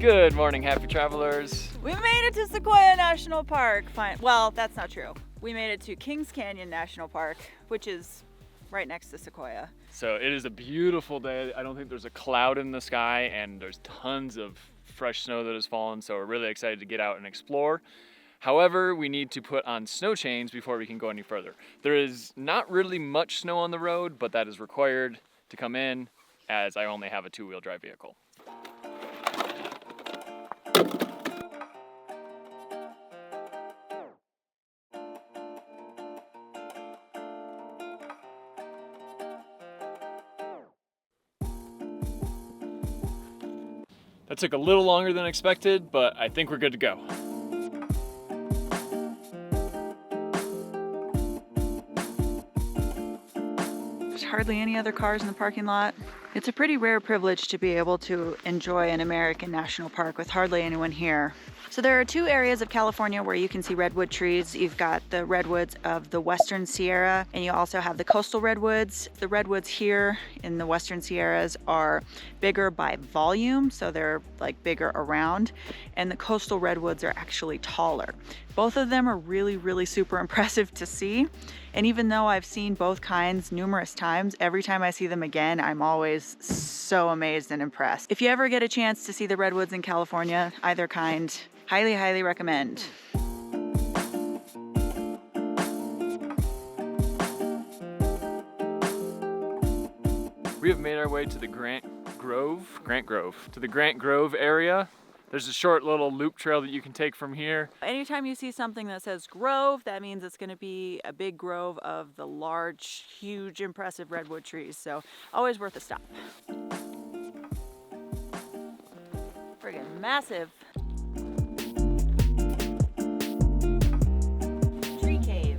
Good morning, happy travelers. We made it to Sequoia National Park. Well, that's not true. We made it to Kings Canyon National Park, which is right next to Sequoia. So it is a beautiful day. I don't think there's a cloud in the sky, and there's tons of fresh snow that has fallen, so we're really excited to get out and explore. However, we need to put on snow chains before we can go any further. There is not really much snow on the road, but that is required to come in, as I only have a two-wheel drive vehicle. That took a little longer than expected, but I think we're good to go. There's hardly any other cars in the parking lot. It's a pretty rare privilege to be able to enjoy an American national park with hardly anyone here. So there are two areas of California where you can see redwood trees. You've got the redwoods of the Western Sierra, and you also have the coastal redwoods. The redwoods here in the Western Sierras are bigger by volume, so they're like bigger around, and the coastal redwoods are actually taller. Both of them are really super impressive to see. And even though I've seen both kinds numerous times, every time I see them again, I'm always so amazed and impressed. If you ever get a chance to see the redwoods in California, either kind, highly recommend. We have made our way to the Grant Grove area. There's a short little loop trail that you can take from here. Anytime you see something that says grove, that means it's going to be a big grove of the large, huge, impressive redwood trees. So always worth a stop. Friggin' massive. Tree cave.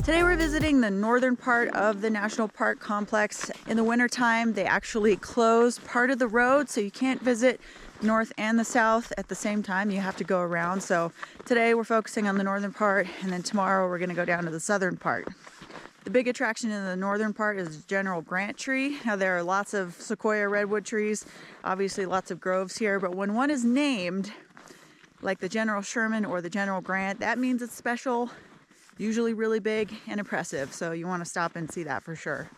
Today we're visiting the northern part of the national park complex. In the wintertime, they actually close part of the road, so you can't visit north and the south at the same time. You have to go around. So today we're focusing on the northern part, and then tomorrow we're gonna go down to the southern part. The big attraction in the northern part is General Grant tree. Now there are lots of Sequoia redwood trees, obviously lots of groves here, but when one is named, like the General Sherman or the General Grant, that means it's special. Usually really big and impressive, so you want to stop and see that for sure.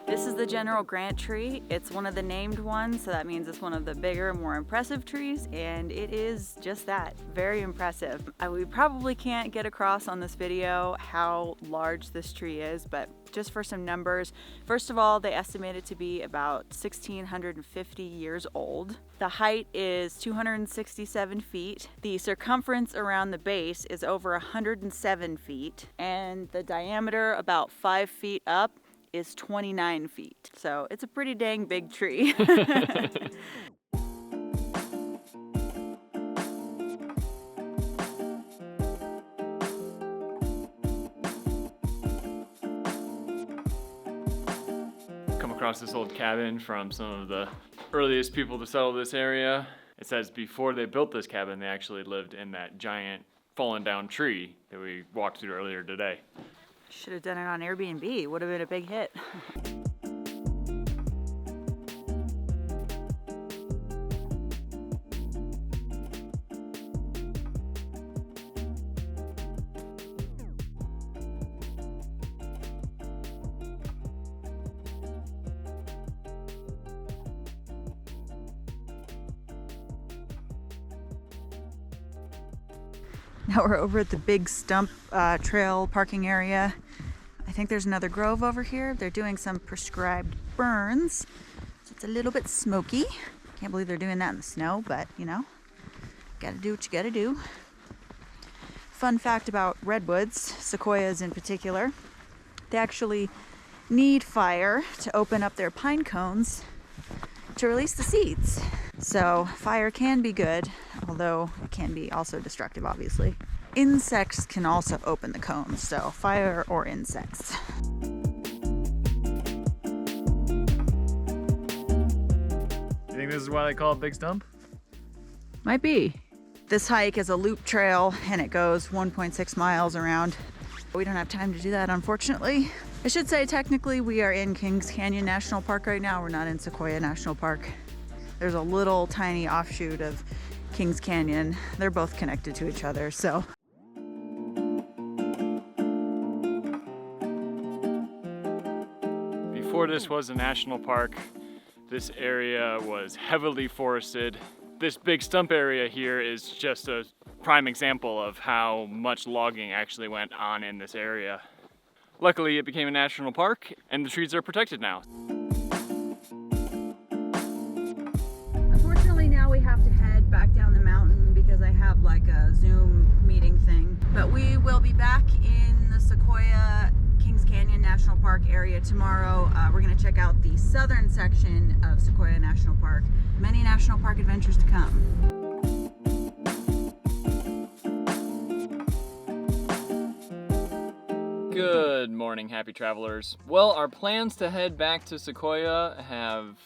This is the General Grant tree. It's one of the named ones, so that means it's one of the bigger, more impressive trees, and it is just that, very impressive. We probably can't get across on this video how large this tree is, but just for some numbers, first of all, they estimate it to be about 1,650 years old. The height is 267 feet. The circumference around the base is over 107 feet, and the diameter, about 5 feet up, is 29 feet. So it's a pretty dang big tree. Come across this old cabin from some of the earliest people to settle this area. It says before they built this cabin, they actually lived in that giant fallen down tree that we walked through earlier today. Should have done it on Airbnb. Would have been a big hit. Now we're over at the Big Stump Trail parking area. I think there's another grove over here. They're doing some prescribed burns, so it's a little bit smoky. Can't believe they're doing that in the snow, but you know, gotta do what you gotta do. Fun fact about redwoods, sequoias in particular, they actually need fire to open up their pine cones to release the seeds. So fire can be good, although it can be also destructive, obviously. Insects can also open the cones, so fire or insects. You think this is why they call it Big Stump? Might be. This hike is a loop trail and it goes 1.6 miles around. We don't have time to do that, unfortunately. I should say technically we are in Kings Canyon National Park right now. We're not in Sequoia National Park. There's a little tiny offshoot of Kings Canyon. They're both connected to each other, so. Before this was a national park, this area was heavily forested. This Big Stump area here is just a prime example of how much logging actually went on in this area. Luckily, it became a national park and the trees are protected now. Unfortunately, now we have to head back down the mountain because I have like a Zoom meeting thing. But we will be back in the Sequoia Kings Canyon National Park area tomorrow. We're going to check out the southern section of Sequoia National Park. Many national park adventures to come. Good morning, happy travelers. Well, our plans to head back to Sequoia have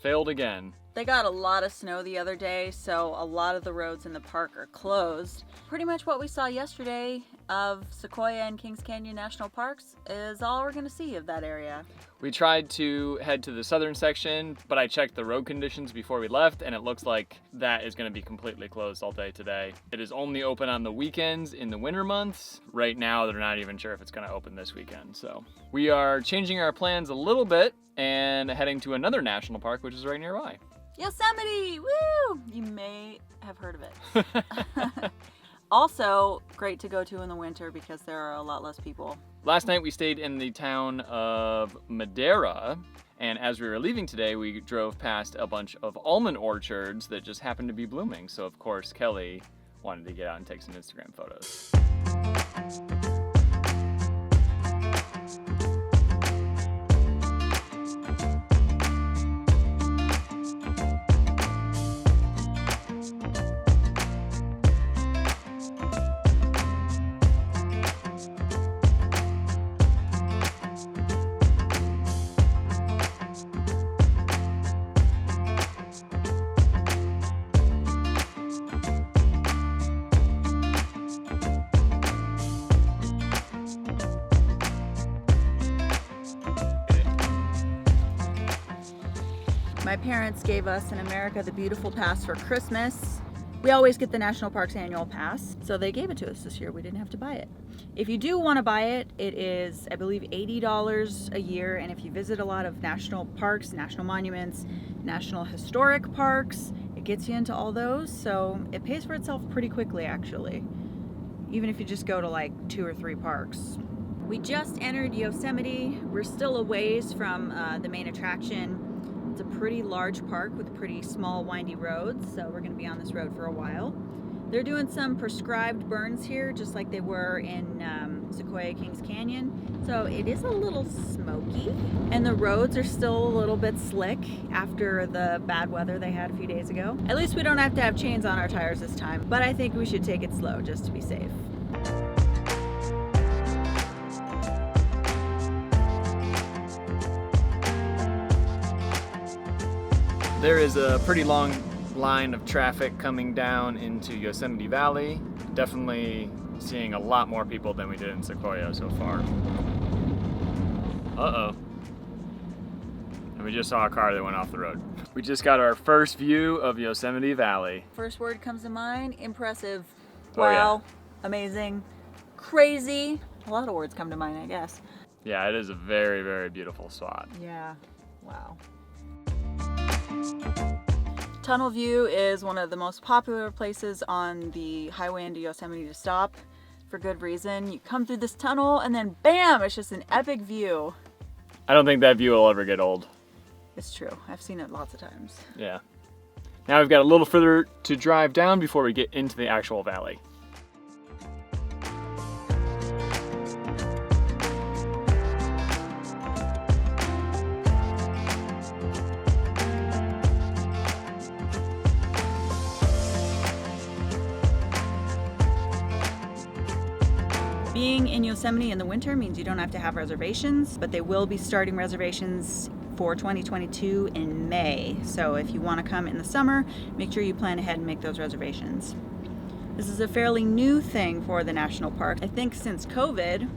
failed again. They got a lot of snow the other day, so a lot of the roads in the park are closed. Pretty much what we saw yesterday of Sequoia and Kings Canyon National Parks is all we're gonna see of that area. We tried to head to the southern section, but I checked the road conditions before we left, and it looks like that is gonna be completely closed all day today. It is only open on the weekends in the winter months. Right now, they're not even sure if it's gonna open this weekend, so. We are changing our plans a little bit and heading to another national park, which is right nearby. Yosemite, woo! You may have heard of it. Also, great to go to in the winter because there are a lot less people. Last night we stayed in the town of Madera, and as we were leaving today, we drove past a bunch of almond orchards that just happened to be blooming. So of course, Kelly wanted to get out and take some Instagram photos. My parents gave us an America the Beautiful pass for Christmas. We always get the National Parks annual pass, so they gave it to us this year. We didn't have to buy it. If you do want to buy it, it is, I believe, $80 a year, and if you visit a lot of national parks, national monuments, national historic parks, it gets you into all those, so it pays for itself pretty quickly, actually, even if you just go to like 2 or 3 parks. We just entered Yosemite. We're still a ways from the main attraction. It's a pretty large park with pretty small windy roads, so we're going to be on this road for a while. They're doing some prescribed burns here, just like they were in Sequoia Kings Canyon. So it is a little smoky, and the roads are still a little bit slick after the bad weather they had a few days ago. At least we don't have to have chains on our tires this time, but I think we should take it slow just to be safe. There is a pretty long line of traffic coming down into Yosemite Valley. Definitely seeing a lot more people than we did in Sequoia so far. Uh-oh. And we just saw a car that went off the road. We just got our first view of Yosemite Valley. First word comes to mind, impressive. Oh, yeah. Wow, amazing, crazy. A lot of words come to mind, I guess. Yeah, it is a very, very beautiful spot. Yeah, wow. Tunnel View is one of the most popular places on the highway into Yosemite to stop, for good reason. You come through this tunnel and then bam, it's just an epic view. I don't think that view will ever get old. It's true, I've seen it lots of times. Yeah. Now we've got a little further to drive down before we get into the actual valley. Being in Yosemite in the winter means you don't have to have reservations, but they will be starting reservations for 2022 in May. So if you want to come in the summer, make sure you plan ahead and make those reservations. This is a fairly new thing for the national park. I think since COVID,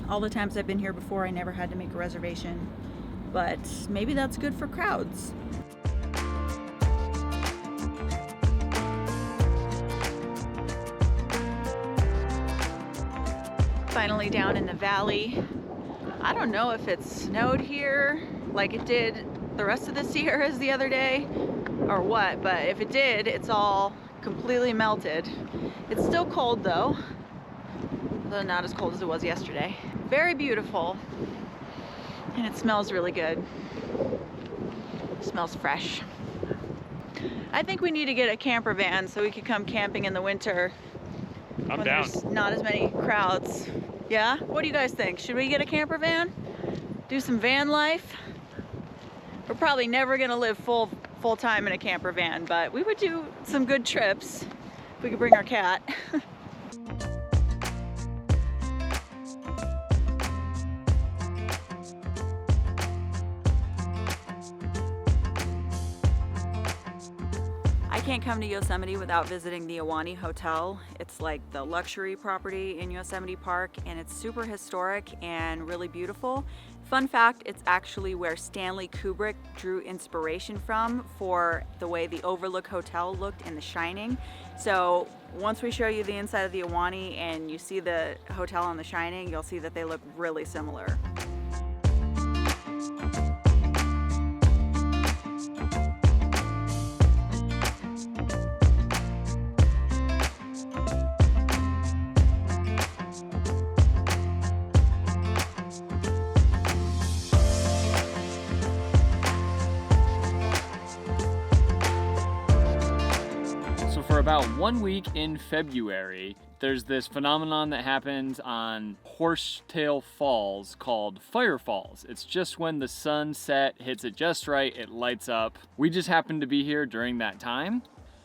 all the times I've been here before, I never had to make a reservation, but maybe that's good for crowds. Finally down in the valley. I don't know if it snowed here like it did the rest of the Sierras the other day or what, but if it did, it's all completely melted. It's still cold though, though not as cold as it was yesterday. Very beautiful, and it smells really good. It smells fresh. I think we need to get a camper van so we could come camping in the winter. I'm down. There's not as many crowds. Yeah? What do you guys think? Should we get a camper van? Do some van life? We're probably never gonna live full time in a camper van, but we would do some good trips if we could bring our cat. I can't come to Yosemite without visiting the Iwani Hotel. It's like the luxury property in Yosemite Park, and it's super historic and really beautiful. Fun fact, it's actually where Stanley Kubrick drew inspiration from for the way the Overlook Hotel looked in The Shining. So once we show you the inside of the Iwani and you see the hotel on The Shining, you'll see that they look really similar. For about 1 week in February, there's this phenomenon that happens on Horsetail Falls called Fire Falls. It's just when the sunset hits it just right, it lights up. We just happened to be here during that time,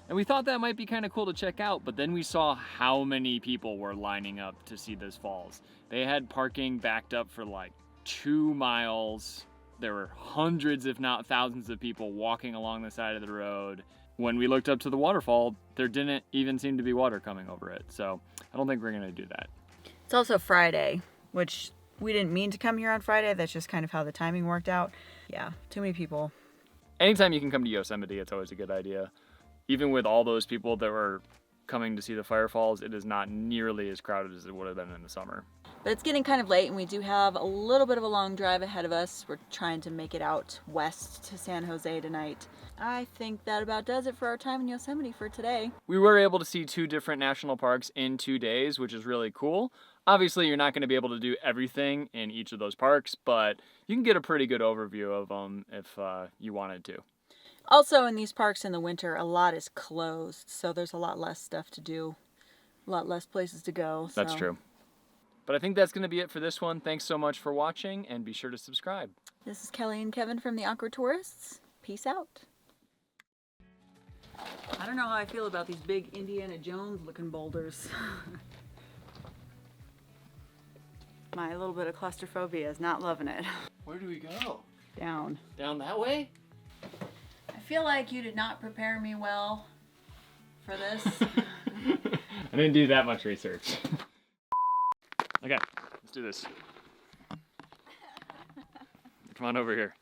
and we thought that might be kind of cool to check out, but then we saw how many people were lining up to see this falls. They had parking backed up for like 2 miles. There were hundreds, if not thousands, of people walking along the side of the road. When we looked up to the waterfall, there didn't even seem to be water coming over it. So I don't think we're gonna do that. It's also Friday, which we didn't mean to come here on Friday. That's just kind of how the timing worked out. Yeah, too many people. Anytime you can come to Yosemite, it's always a good idea. Even with all those people that were coming to see the Fire Falls, it is not nearly as crowded as it would have been in the summer. But it's getting kind of late, and we do have a little bit of a long drive ahead of us. We're trying to make it out west to San Jose tonight. I think that about does it for our time in Yosemite for today. We were able to see 2 different national parks in 2 days, which is really cool. Obviously, you're not going to be able to do everything in each of those parks, but you can get a pretty good overview of them if you wanted to. Also, in these parks in the winter, a lot is closed, so there's a lot less stuff to do, a lot less places to go. That's true. But I think that's going to be it for this one. Thanks so much for watching, and be sure to subscribe. This is Kelly and Kevin from the Awkward Tourists. Peace out. I don't know how I feel about these big Indiana Jones looking boulders. My little bit of claustrophobia is not loving it. Where do we go? Down. Down that way? I feel like you did not prepare me well for this. I didn't do that much research. Okay, let's do this. Come on over here.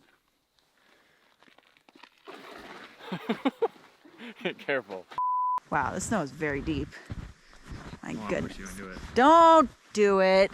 Careful. Wow, this snow is very deep. My goodness. Push you into it. Don't do it.